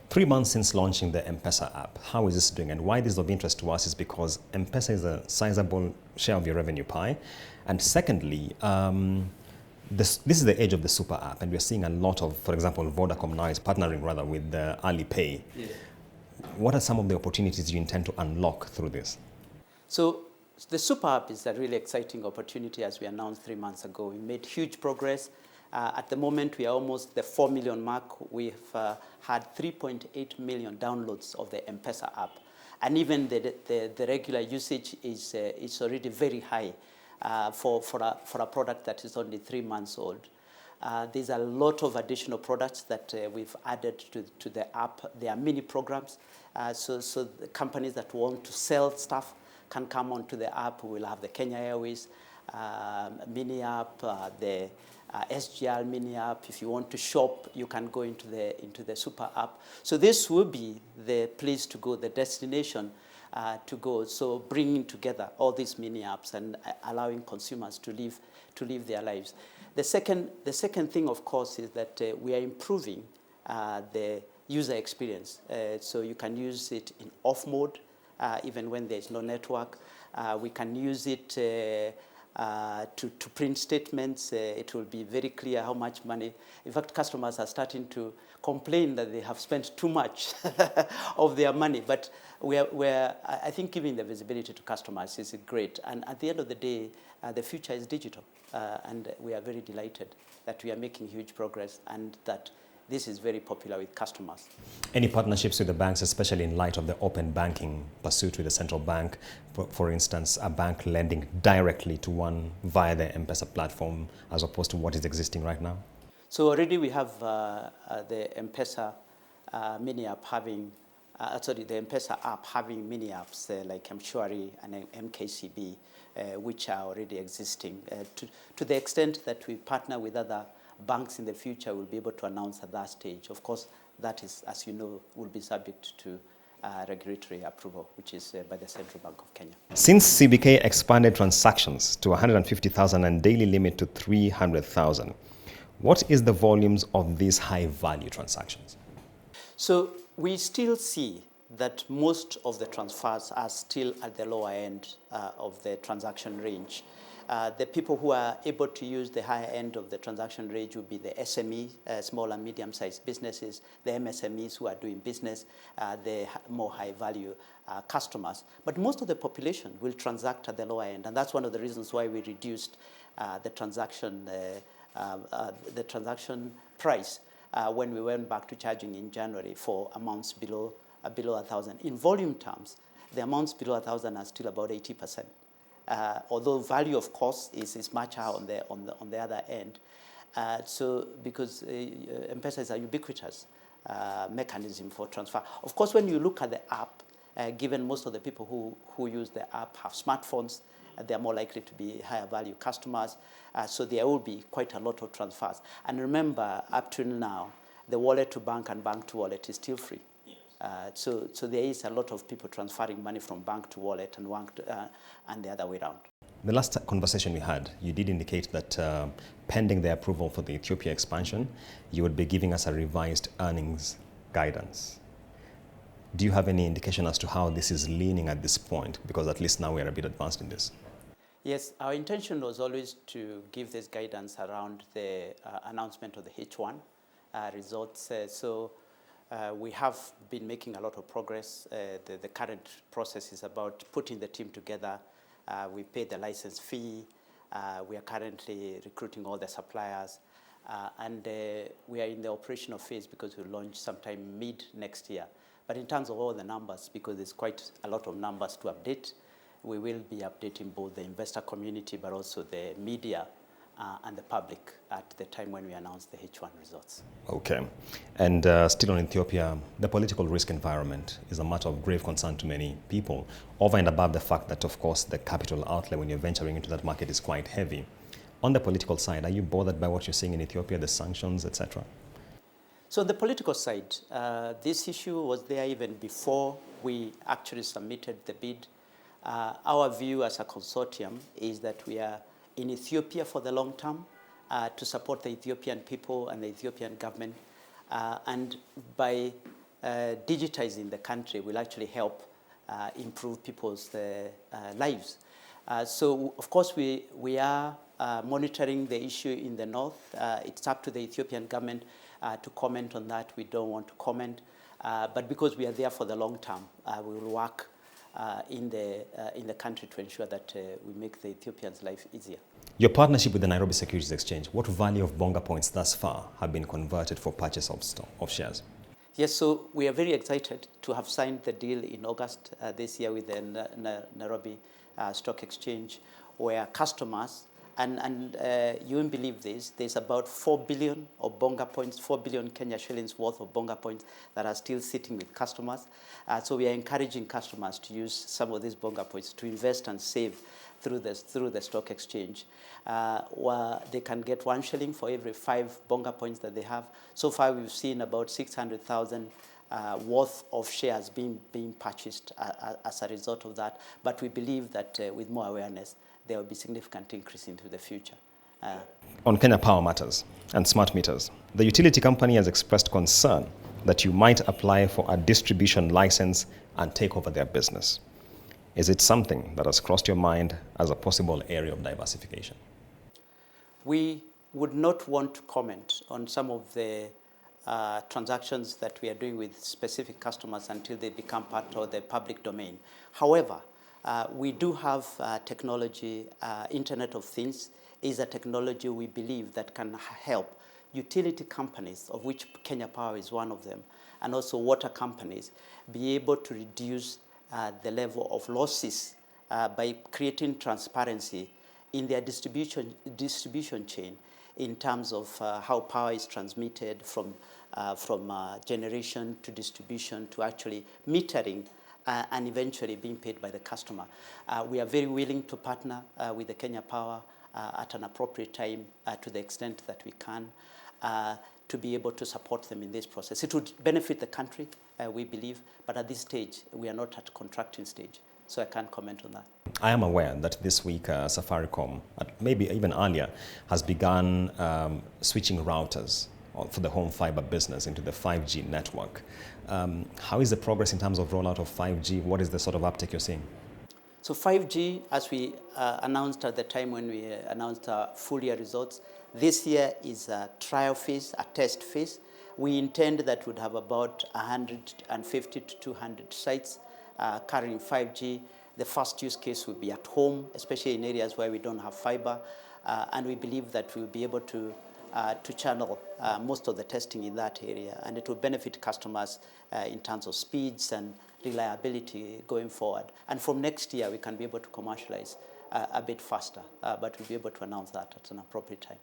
3 months since launching the MPesa app, how is this doing? And why this is of interest to us is because MPesa is a sizable share of your revenue pie. And secondly, this is the age of the super app, and we're seeing a lot of, for example, Vodacom now is partnering rather with Alipay. Yes. What are some of the opportunities you intend to unlock through this? So the super app is a really exciting opportunity, as we announced 3 months ago. We made huge progress. At the moment, we are almost the 4 million mark. We've had 3.8 million downloads of the MPesa app. And even the regular usage is already very high for a product that is only 3 months old. There's a lot of additional products that we've added to the app. There are mini programs. So the companies that want to sell stuff can come onto the app. We'll have the Kenya Airways mini app, the SGR mini app. If you want to shop, you can go into the super app. So this will be the place to go, the destination to go. So bringing together all these mini apps and allowing consumers to live their lives. The second thing, of course, is that we are improving the user experience. So you can use it in off mode, even when there's no network. We can use it to print statements. It will be very clear how much money. In fact, customers are starting to complain that they have spent too much of their money. But I think giving the visibility to customers is great. And at the end of the day, the future is digital. And we are very delighted that we are making huge progress and that this is very popular with customers. Any partnerships with the banks, especially in light of the open banking pursuit with the central bank? For instance, a bank lending directly to one via the M-Pesa platform as opposed to what is existing right now? So already we have the M-Pesa mini app having, the M-Pesa app having mini apps like Mshwari and MKCB, which are already existing. To the extent that we partner with other banks in the future, will be able to announce at that stage. Of course, that is, as you know, will be subject to regulatory approval, which is by the Central Bank of Kenya. Since CBK expanded transactions to 150,000 and daily limit to 300,000, what is the volumes of these high-value transactions? So we still see that most of the transfers are still at the lower end of the transaction range. The people who are able to use the higher end of the transaction range will be the SME, small and medium-sized businesses, the MSMEs who are doing business, the more high-value customers. But most of the population will transact at the lower end, and that's one of the reasons why we reduced the transaction price when we went back to charging in January for amounts below 1,000. In volume terms, the amounts below 1,000 are still about 80%. Although value, of course, is much higher on the other end. So because M-Pesa is a ubiquitous mechanism for transfer. Of course, when you look at the app, given most of the people who use the app have smartphones, they are more likely to be higher value customers. So there will be quite a lot of transfers. And remember, up to now, the wallet to bank and bank to wallet is still free. So there is a lot of people transferring money from bank to wallet and and the other way around. The last conversation we had, you did indicate that pending the approval for the Ethiopia expansion, you would be giving us a revised earnings guidance. Do you have any indication as to how this is leaning at this point? Because at least now we are a bit advanced in this. Yes, our intention was always to give this guidance around the announcement of the H1 results. We have been making a lot of progress. The current process is about putting the team together. We paid the license fee. We are currently recruiting all the suppliers. And we are in the operational phase because we'll launch sometime mid next year. But in terms of all the numbers, because there's quite a lot of numbers to update, we will be updating both the investor community but also the media and the public at the time when we announce the H1 results. Okay. And still on Ethiopia, the political risk environment is a matter of grave concern to many people, over and above the fact that, of course, the capital outlay when you're venturing into that market is quite heavy. On the political side, are you bothered by what you're seeing in Ethiopia, the sanctions, etc.? So the political side, this issue was there even before we actually submitted the bid. Our view as a consortium is that we are in Ethiopia for the long term to support the Ethiopian people and the Ethiopian government. And by digitizing the country will actually help improve people's lives. So, of course, we are monitoring the issue in the north. It's up to the Ethiopian government to comment on that. We don't want to comment. But because we are there for the long term, we will work in the country to ensure that we make the Ethiopians' life easier. Your partnership with the Nairobi Securities Exchange, what value of bonga points thus far have been converted for purchase of shares? Yes, so we are very excited to have signed the deal in August this year with the Nairobi Stock Exchange, where customers, and you won't believe this, there's about 4 billion of bonga points, 4 billion Kenya shillings worth of bonga points that are still sitting with customers. So we are encouraging customers to use some of these bonga points to invest and save through the stock exchange, where they can get 1 shilling for every 5 bonga points that they have. So far, we've seen about 600,000 worth of shares being purchased as a result of that. But we believe that with more awareness, there will be significant increase into the future. On Kenya Power Matters and smart meters, the utility company has expressed concern that you might apply for a distribution license and take over their business. Is it something that has crossed your mind as a possible area of diversification? We would not want to comment on some of the transactions that we are doing with specific customers until they become part of the public domain. However, we do have technology. Internet of Things is a technology we believe that can help utility companies, of which Kenya Power is one of them, and also water companies, be able to reduce the level of losses by creating transparency in their distribution chain in terms of how power is transmitted from generation to distribution to actually metering and eventually being paid by the customer. We are very willing to partner with the Kenya Power at an appropriate time to the extent that we can to be able to support them in this process. It would benefit the country, we believe, but at this stage, we are not at contracting stage, so I can't comment on that. I am aware that this week Safaricom, maybe even earlier, has begun switching routers for the home fiber business into the 5G network. How is the progress in terms of rollout of 5G? What is the sort of uptake you're seeing? So 5G, as we announced at the time when we announced our full year results, this year is a trial phase, a test phase. We intend that we'd have about 150 to 200 sites carrying 5G. The first use case will be at home, especially in areas where we don't have fiber. And we believe that we'll be able to channel most of the testing in that area. And it will benefit customers in terms of speeds and reliability going forward. And from next year, we can be able to commercialize a bit faster, but we'll be able to announce that at an appropriate time.